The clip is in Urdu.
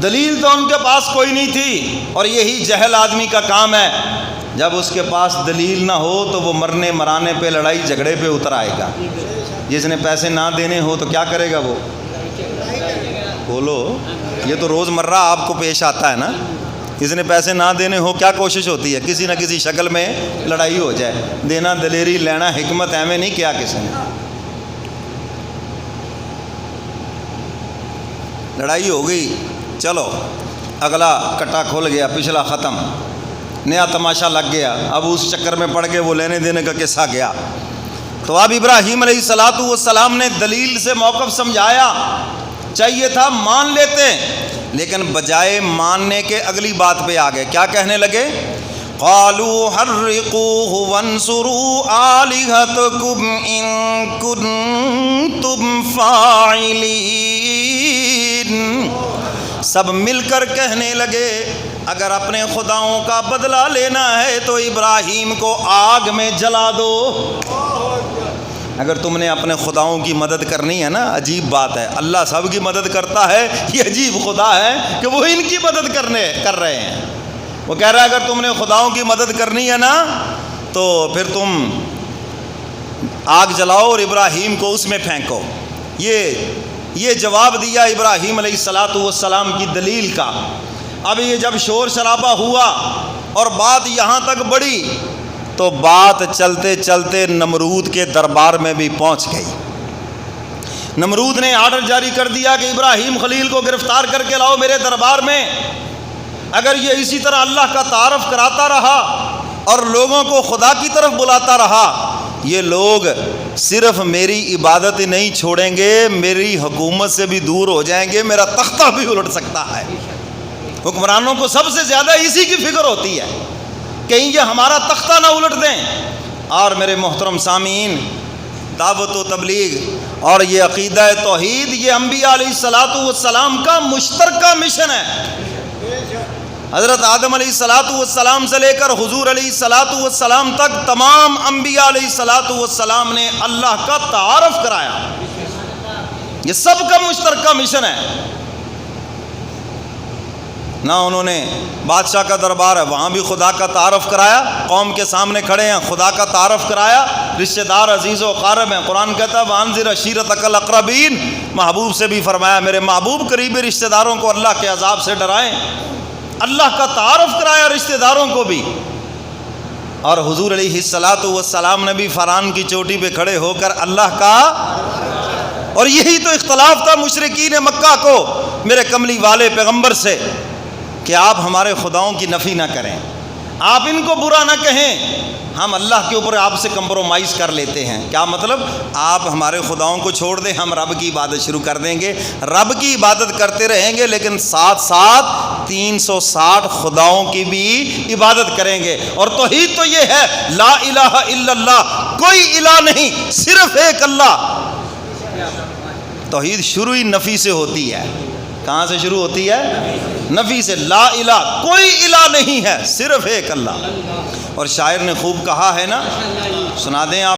دلیل تو ان کے پاس کوئی نہیں تھی، اور یہی جہل آدمی کا کام ہے، جب اس کے پاس دلیل نہ ہو تو وہ مرنے مرانے پہ، لڑائی جھگڑے پہ اتر آئے گا۔ جس نے پیسے نہ دینے ہو تو کیا کرے گا وہ؟ بولو، یہ تو روز مرہ آپ کو پیش آتا ہے نا۔ جس نے پیسے نہ دینے ہو کیا کوشش ہوتی ہے؟ کسی نہ کسی شکل میں لڑائی ہو جائے۔ دینا دلیری، لینا حکمت، ایویں نہیں کیا کسی نے۔ لڑائی ہو گئی، چلو اگلا کٹا کھل گیا، پچھلا ختم، نیا تماشا لگ گیا۔ اب اس چکر میں پڑ کے وہ لینے دینے کا قصہ گیا۔ تو اب ابراہیم علیہ السلام نے دلیل سے موقف سمجھایا، چاہیے تھا مان لیتے، لیکن بجائے ماننے کے اگلی بات پہ آ گئے۔ کیا کہنے لگے؟ قالوا حرقوه وانصروا آلهتكم ان كنتم فاعلين۔ سب مل کر کہنے لگے اگر اپنے خداؤں کا بدلہ لینا ہے تو ابراہیم کو آگ میں جلا دو۔ اگر تم نے اپنے خداؤں کی مدد کرنی ہے نا، عجیب بات ہے، اللہ سب کی مدد کرتا ہے، یہ عجیب خدا ہے کہ وہ ان کی مدد کر رہے ہیں۔ وہ کہہ رہا ہے اگر تم نے خداؤں کی مدد کرنی ہے نا تو پھر تم آگ جلاؤ اور ابراہیم کو اس میں پھینکو۔ یہ جواب دیا ابراہیم علیہ السلام کی دلیل کا۔ اب یہ جب شور شرابہ ہوا اور بات یہاں تک بڑھی تو بات چلتے چلتے نمرود کے دربار میں بھی پہنچ گئی۔ نمرود نے آرڈر جاری کر دیا کہ ابراہیم خلیل کو گرفتار کر کے لاؤ میرے دربار میں۔ اگر یہ اسی طرح اللہ کا تعارف کراتا رہا اور لوگوں کو خدا کی طرف بلاتا رہا، یہ لوگ صرف میری عبادت ہی نہیں چھوڑیں گے، میری حکومت سے بھی دور ہو جائیں گے، میرا تختہ بھی الٹ سکتا ہے۔ حکمرانوں کو سب سے زیادہ اسی کی فکر ہوتی ہے، کہیں یہ ہمارا تختہ نہ الٹ دیں۔ اور میرے محترم سامعین، دعوت و تبلیغ اور یہ عقیدہ توحید یہ انبیاء علیہ السلام کا مشترکہ مشن ہے۔ حضرت آدم علیہ السلام سے لے کر حضور علیہ السلام تک تمام انبیاء علیہ السلام نے اللہ کا تعارف کرایا۔ یہ سب کا مشترکہ مشن ہے۔ نہ انہوں نے بادشاہ کا دربار ہے وہاں بھی خدا کا تعارف کرایا، قوم کے سامنے کھڑے ہیں خدا کا تعارف کرایا، رشتہ دار عزیز و اقارب ہیں، قرآن کہتا ہے وانذر عشیرتک الاقربین، محبوب سے بھی فرمایا میرے محبوب قریبی رشتہ داروں کو اللہ کے عذاب سے ڈرائیں۔ اللہ کا تعارف کرایا رشتہ داروں کو بھی۔ اور حضور علیہ السلام نے بھی فران کی چوٹی پہ کھڑے ہو کر اللہ کا، اور یہی تو اختلاف تھا مشرکین مکہ کو میرے کملی والے پیغمبر سے کہ آپ ہمارے خداؤں کی نفی نہ کریں، آپ ان کو برا نہ کہیں، ہم اللہ کے اوپر آپ سے کمپرومائز کر لیتے ہیں۔ کیا مطلب؟ آپ ہمارے خداؤں کو چھوڑ دیں، ہم رب کی عبادت شروع کر دیں گے، رب کی عبادت کرتے رہیں گے، لیکن ساتھ ساتھ 360 خداؤں کی بھی عبادت کریں گے۔ اور توحید تو یہ ہے لا الہ الا اللہ، کوئی الہ نہیں، صرف ایک اللہ۔ توحید شروع ہی نفی سے ہوتی ہے۔ کہاں سے شروع ہوتی ہے؟ نفی سے۔ لا الہ، کوئی الہ نہیں ہے، صرف ایک اللہ۔ اور شاعر نے خوب کہا ہے نا، سنا دیں آپ۔